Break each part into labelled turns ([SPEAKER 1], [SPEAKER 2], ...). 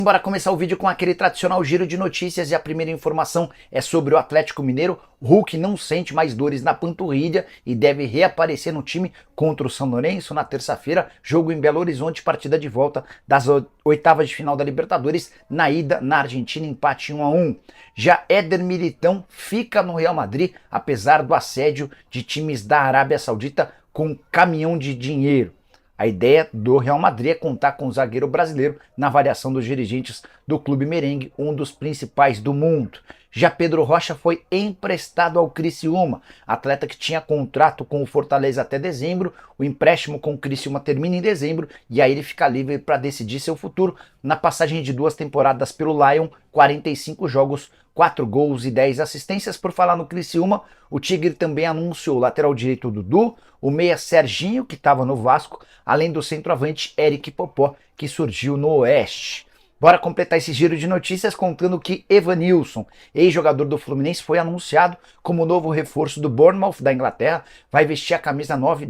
[SPEAKER 1] Bora começar o vídeo com aquele tradicional giro de notícias e a primeira informação é sobre o Atlético Mineiro. Hulk não sente mais dores na panturrilha e deve reaparecer no time contra o São Lourenço na terça-feira, jogo em Belo Horizonte, partida de volta das oitavas de final da Libertadores, na ida na Argentina, empate 1-1. Já Éder Militão fica no Real Madrid, apesar do assédio de times da Arábia Saudita com caminhão de dinheiro. A ideia do Real Madrid é contar com o zagueiro brasileiro na avaliação dos dirigentes do clube merengue, um dos principais do mundo. Já Pedro Rocha foi emprestado ao Criciúma, atleta que tinha contrato com o Fortaleza até dezembro. O empréstimo com o Criciúma termina em dezembro e aí ele fica livre para decidir seu futuro. Na passagem de 2 temporadas pelo Lyon, 45 jogos, 4 gols e 10 assistências. Por falar no Criciúma, o Tigre também anunciou o lateral direito Dudu, o meia Serginho, que estava no Vasco, além do centroavante Eric Popó, que surgiu no Oeste. Bora completar esse giro de notícias contando que Evanilson, ex-jogador do Fluminense, foi anunciado como novo reforço do Bournemouth da Inglaterra, vai vestir a camisa 9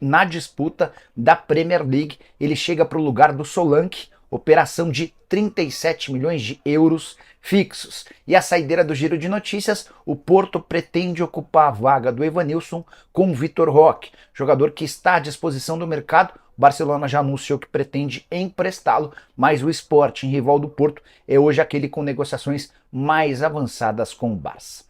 [SPEAKER 1] na disputa da Premier League. Ele chega para o lugar do Solanke, operação de 37 milhões de euros fixos. E a saideira do giro de notícias, o Porto pretende ocupar a vaga do Evanilson com o Vitor Roque, jogador que está à disposição do mercado. O Barcelona já anunciou que pretende emprestá-lo, mas o Sporting, rival do Porto, é hoje aquele com negociações mais avançadas com o Barça.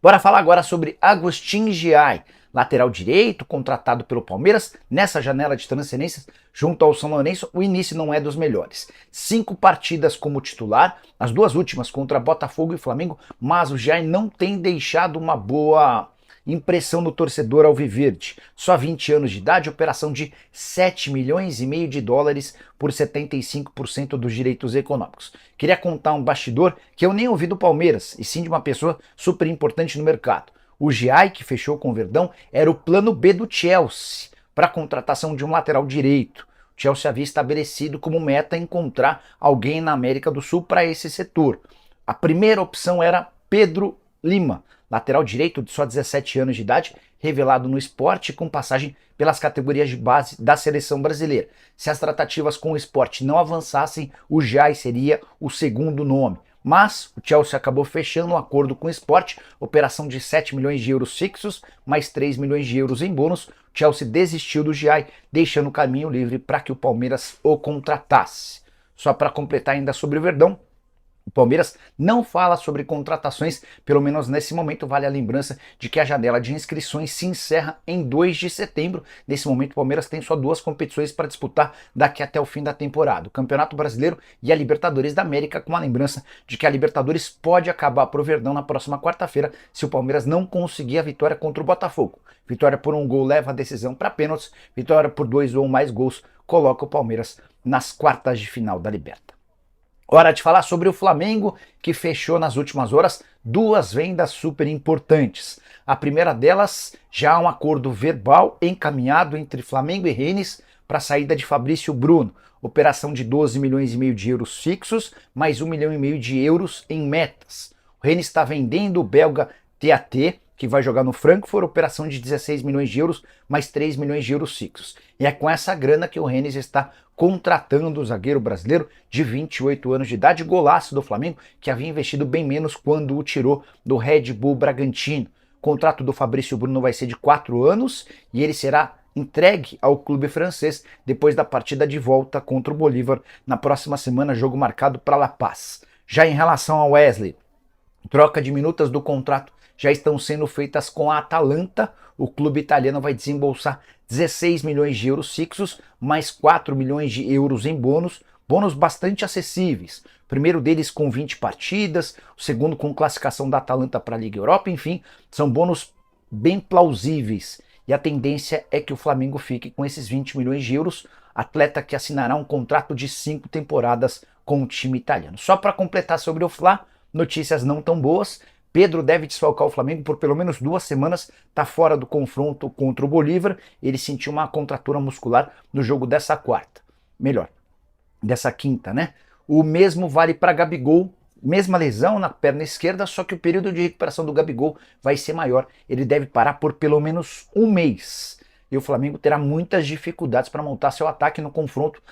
[SPEAKER 1] Bora falar agora sobre Agustin Giai, lateral direito, contratado pelo Palmeiras nessa janela de transferências junto ao São Lourenço. O início não é dos melhores. 5 partidas como titular, as 2 últimas contra Botafogo e Flamengo, mas o Giai não tem deixado uma boa impressão no torcedor alviverde. Só 20 anos de idade, operação de 7 milhões e meio de dólares por 75% dos direitos econômicos. Queria contar um bastidor que eu nem ouvi do Palmeiras, e sim de uma pessoa super importante no mercado. O Giai, que fechou com o Verdão, era o plano B do Chelsea para a contratação de um lateral direito. O Chelsea havia estabelecido como meta encontrar alguém na América do Sul para esse setor. A primeira opção era Pedro Lima, lateral direito de só 17 anos de idade, revelado no Sport com passagem pelas categorias de base da seleção brasileira. Se as tratativas com o Sport não avançassem, o Giai seria o segundo nome. Mas o Chelsea acabou fechando um acordo com o Sport, operação de 7 milhões de euros fixos, mais 3 milhões de euros em bônus. O Chelsea desistiu do Giai, deixando o caminho livre para que o Palmeiras o contratasse. Só para completar ainda sobre o Verdão, o Palmeiras não fala sobre contratações, pelo menos nesse momento. Vale a lembrança de que a janela de inscrições se encerra em 2 de setembro. Nesse momento o Palmeiras tem só 2 competições para disputar daqui até o fim da temporada: o Campeonato Brasileiro e a Libertadores da América, com a lembrança de que a Libertadores pode acabar pro Verdão na próxima quarta-feira se o Palmeiras não conseguir a vitória contra o Botafogo. Vitória por 1 gol leva a decisão para pênaltis, vitória por 2 ou mais gols coloca o Palmeiras nas quartas de final da Liberta. Hora de falar sobre o Flamengo, que fechou nas últimas horas 2 vendas super importantes. A primeira delas, já há um acordo verbal encaminhado entre Flamengo e Rennes para a saída de Fabrício Bruno. Operação de 12 milhões e meio de euros fixos, mais 1 milhão e meio de euros em metas. O Rennes está vendendo o belga TAT, que vai jogar no Frankfurt, operação de 16 milhões de euros, mais 3 milhões de euros fixos. E é com essa grana que o Rennes está contratando o zagueiro brasileiro de 28 anos de idade, golaço do Flamengo, que havia investido bem menos quando o tirou do Red Bull Bragantino. O contrato do Fabrício Bruno vai ser de 4 anos e ele será entregue ao clube francês depois da partida de volta contra o Bolívar na próxima semana, jogo marcado para La Paz. Já em relação ao Wesley, troca de minutas do contrato já estão sendo feitas com a Atalanta. O clube italiano vai desembolsar 16 milhões de euros fixos, mais 4 milhões de euros em bônus bastante acessíveis. O primeiro deles com 20 partidas, o segundo com classificação da Atalanta para a Liga Europa, enfim, são bônus bem plausíveis. E a tendência é que o Flamengo fique com esses 20 milhões de euros, atleta que assinará um contrato de 5 temporadas com o time italiano. Só para completar sobre o Fla, notícias não tão boas. Pedro deve desfalcar o Flamengo por pelo menos 2 semanas, está fora do confronto contra o Bolívar. Ele sentiu uma contratura muscular no jogo dessa quinta, né? O mesmo vale para Gabigol, mesma lesão na perna esquerda, só que o período de recuperação do Gabigol vai ser maior. Ele deve parar por pelo menos 1 mês. e o Flamengo terá muitas dificuldades para montar seu ataque no confronto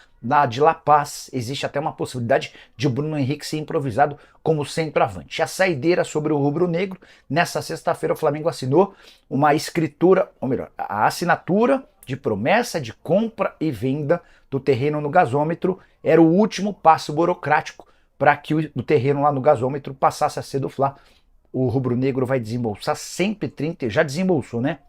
[SPEAKER 1] de La Paz. Existe até uma possibilidade de Bruno Henrique ser improvisado como centroavante. A saideira sobre o rubro-negro: nessa sexta-feira o Flamengo assinou uma escritura, ou melhor, a assinatura de promessa de compra e venda do terreno no gasômetro. Era o último passo burocrático para que o terreno lá no gasômetro passasse a ser do Fla. O rubro-negro vai desembolsar 130, já desembolsou, né?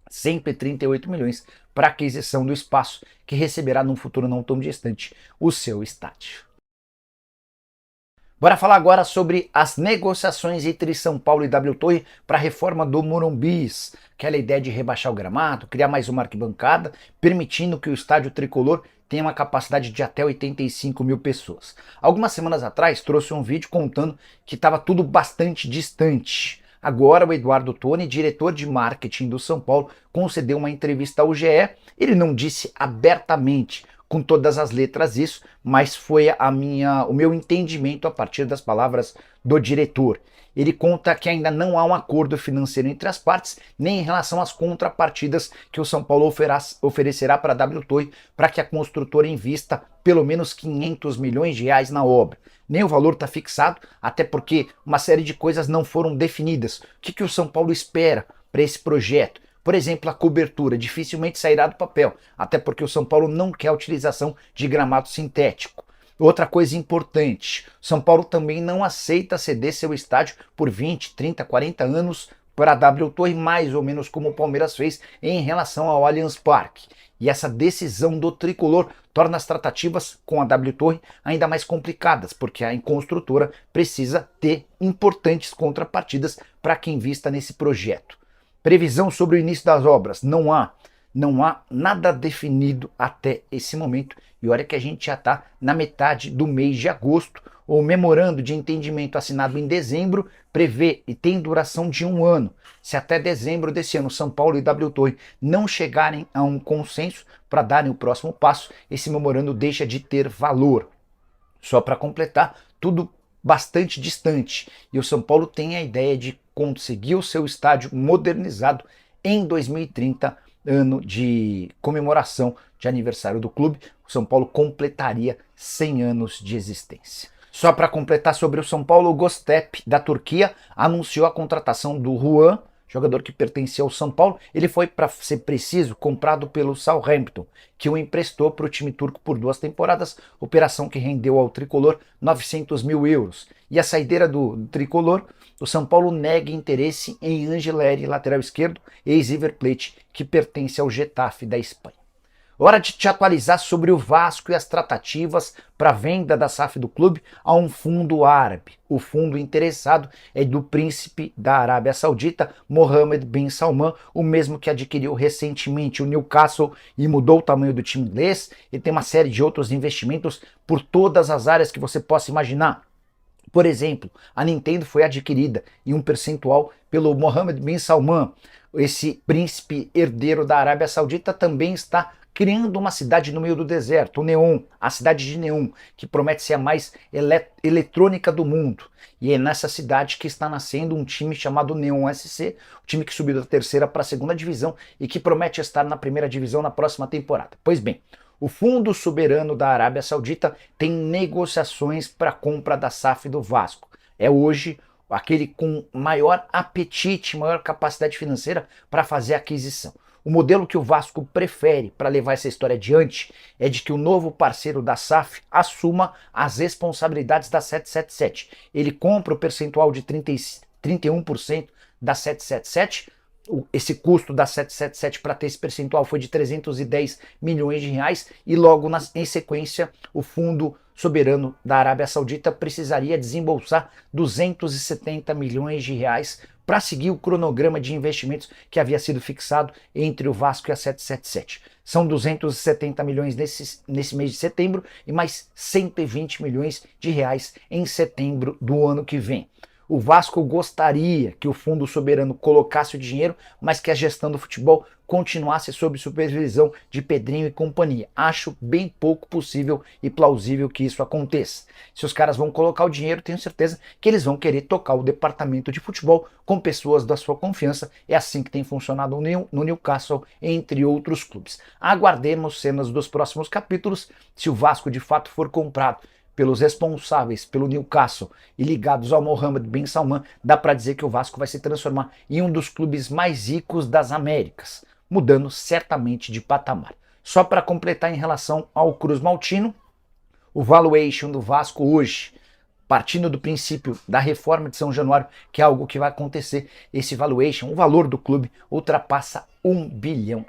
[SPEAKER 1] 138 milhões para aquisição do espaço, que receberá num futuro não tão distante o seu estádio. Bora falar agora sobre as negociações entre São Paulo e W Torre para a reforma do Morumbis. Aquela ideia de rebaixar o gramado, criar mais uma arquibancada, permitindo que o estádio tricolor tenha uma capacidade de até 85 mil pessoas. Algumas semanas atrás trouxe um vídeo contando que estava tudo bastante distante. Agora o Eduardo Toni, diretor de marketing do São Paulo, concedeu uma entrevista ao GE. Ele não disse abertamente, com todas as letras isso, mas foi o meu entendimento a partir das palavras do diretor. Ele conta que ainda não há um acordo financeiro entre as partes, nem em relação às contrapartidas que o São Paulo oferecerá para a W Torre para que a construtora invista pelo menos 500 milhões de reais na obra. Nem o valor está fixado, até porque uma série de coisas não foram definidas. O que o São Paulo espera para esse projeto? Por exemplo, a cobertura dificilmente sairá do papel, até porque o São Paulo não quer a utilização de gramado sintético. Outra coisa importante: São Paulo também não aceita ceder seu estádio por 20, 30, 40 anos para a W Torre, mais ou menos como o Palmeiras fez em relação ao Allianz Parque. E essa decisão do tricolor torna as tratativas com a W Torre ainda mais complicadas, porque a construtora precisa ter importantes contrapartidas para que invista nesse projeto. Previsão sobre o início das obras: não há nada definido até esse momento. E olha que a gente já está na metade do mês de agosto. O memorando de entendimento assinado em dezembro prevê e tem duração de 1 ano. Se até dezembro desse ano São Paulo e W Torre não chegarem a um consenso para darem o próximo passo, esse memorando deixa de ter valor. Só para completar, tudo bastante distante. E o São Paulo tem a ideia de conseguir o seu estádio modernizado em 2030, ano de comemoração de aniversário do clube. O São Paulo completaria 100 anos de existência. Só para completar sobre o São Paulo, o Göztepe da Turquia anunciou a contratação do Juan, jogador que pertencia ao São Paulo. Ele foi, para ser preciso, comprado pelo Southampton, que o emprestou para o time turco por 2 temporadas, operação que rendeu ao tricolor 900 mil euros. E a saideira do tricolor: o São Paulo nega interesse em Angeleri, lateral esquerdo, ex-River Plate, que pertence ao Getafe da Espanha. Hora de te atualizar sobre o Vasco e as tratativas para a venda da SAF do clube a um fundo árabe. O fundo interessado é do príncipe da Arábia Saudita, Mohammed bin Salman, o mesmo que adquiriu recentemente o Newcastle e mudou o tamanho do time inglês. E tem uma série de outros investimentos por todas as áreas que você possa imaginar. Por exemplo, a Nintendo foi adquirida em um percentual pelo Mohammed bin Salman. Esse príncipe herdeiro da Arábia Saudita também está criando uma cidade no meio do deserto, o Neom, a cidade de Neom, que promete ser a mais eletrônica do mundo. E é nessa cidade que está nascendo um time chamado Neom SC, o time que subiu da 3ª para a 2ª divisão e que promete estar na 1ª divisão na próxima temporada. Pois bem, o Fundo Soberano da Arábia Saudita tem negociações para a compra da SAF do Vasco. É hoje aquele com maior apetite, maior capacidade financeira para fazer a aquisição. O modelo que o Vasco prefere para levar essa história adiante é de que o novo parceiro da SAF assuma as responsabilidades da 777. Ele compra o percentual de 31% da 777. Esse custo da 777 para ter esse percentual foi de 310 milhões de reais e logo em sequência o Fundo Soberano da Arábia Saudita precisaria desembolsar 270 milhões de reais para seguir o cronograma de investimentos que havia sido fixado entre o Vasco e a 777. São 270 milhões nesse mês de setembro e mais 120 milhões de reais em setembro do ano que vem. O Vasco gostaria que o fundo soberano colocasse o dinheiro, mas que a gestão do futebol continuasse sob supervisão de Pedrinho e companhia. Acho bem pouco possível e plausível que isso aconteça. Se os caras vão colocar o dinheiro, tenho certeza que eles vão querer tocar o departamento de futebol com pessoas da sua confiança. É assim que tem funcionado no Newcastle, entre outros clubes. Aguardemos cenas dos próximos capítulos. Se o Vasco de fato for comprado pelos responsáveis pelo Newcastle e ligados ao Mohammed bin Salman, dá para dizer que o Vasco vai se transformar em um dos clubes mais ricos das Américas, mudando certamente de patamar. Só para completar em relação ao Cruz Maltino, o valuation do Vasco hoje, partindo do princípio da reforma de São Januário, que é algo que vai acontecer, esse valuation, o valor do clube, ultrapassa R$1 bilhão.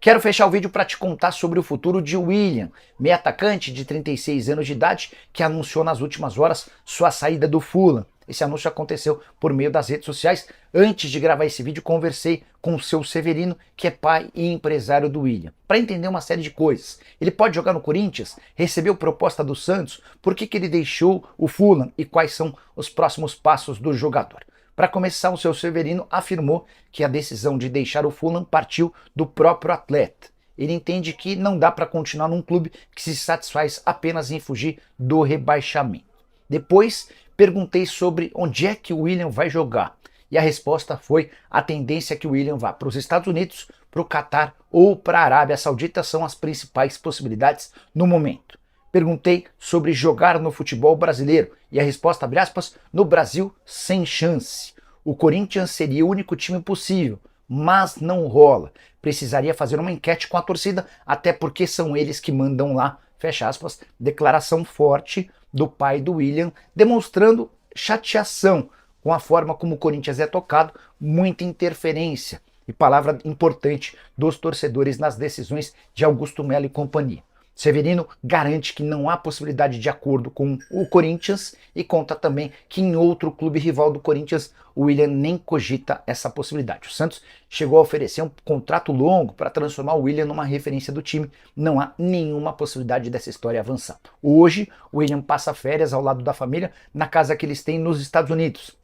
[SPEAKER 1] Quero fechar o vídeo para te contar sobre o futuro de William, meio atacante de 36 anos de idade, que anunciou nas últimas horas sua saída do Fulham. Esse anúncio aconteceu por meio das redes sociais. Antes de gravar esse vídeo, conversei com o seu Severino, que é pai e empresário do William, para entender uma série de coisas. Ele pode jogar no Corinthians? Recebeu proposta do Santos? Por que ele deixou o Fulham? E quais são os próximos passos do jogador? Para começar, o seu Severino afirmou que a decisão de deixar o Fulham partiu do próprio atleta. Ele entende que não dá para continuar num clube que se satisfaz apenas em fugir do rebaixamento. Depois, perguntei sobre onde é que o William vai jogar. E a resposta foi: a tendência é que o William vá para os Estados Unidos, para o Catar ou para a Arábia Saudita, são as principais possibilidades no momento. Perguntei sobre jogar no futebol brasileiro e a resposta, abre aspas, no Brasil, sem chance. O Corinthians seria o único time possível, mas não rola. Precisaria fazer uma enquete com a torcida, até porque são eles que mandam lá, fecha aspas, declaração forte do pai do William, demonstrando chateação com a forma como o Corinthians é tocado, muita interferência e palavra importante dos torcedores nas decisões de Augusto Melo e companhia. Severino garante que não há possibilidade de acordo com o Corinthians e conta também que em outro clube rival do Corinthians o William nem cogita essa possibilidade. O Santos chegou a oferecer um contrato longo para transformar o William numa referência do time. Não há nenhuma possibilidade dessa história avançar. Hoje o William passa férias ao lado da família na casa que eles têm nos Estados Unidos.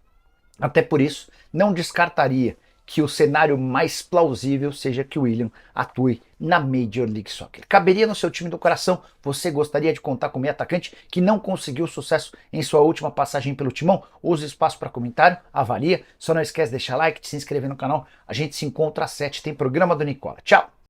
[SPEAKER 1] Até por isso, não descartaria que o cenário mais plausível seja que o William atue na Major League Soccer. Caberia no seu time do coração? Você gostaria de contar com um meio atacante que não conseguiu sucesso em sua última passagem pelo Timão? Use espaço para comentário, avalia. Só não esquece de deixar like, de se inscrever no canal. A gente se encontra às 7, tem programa do Nicola. Tchau!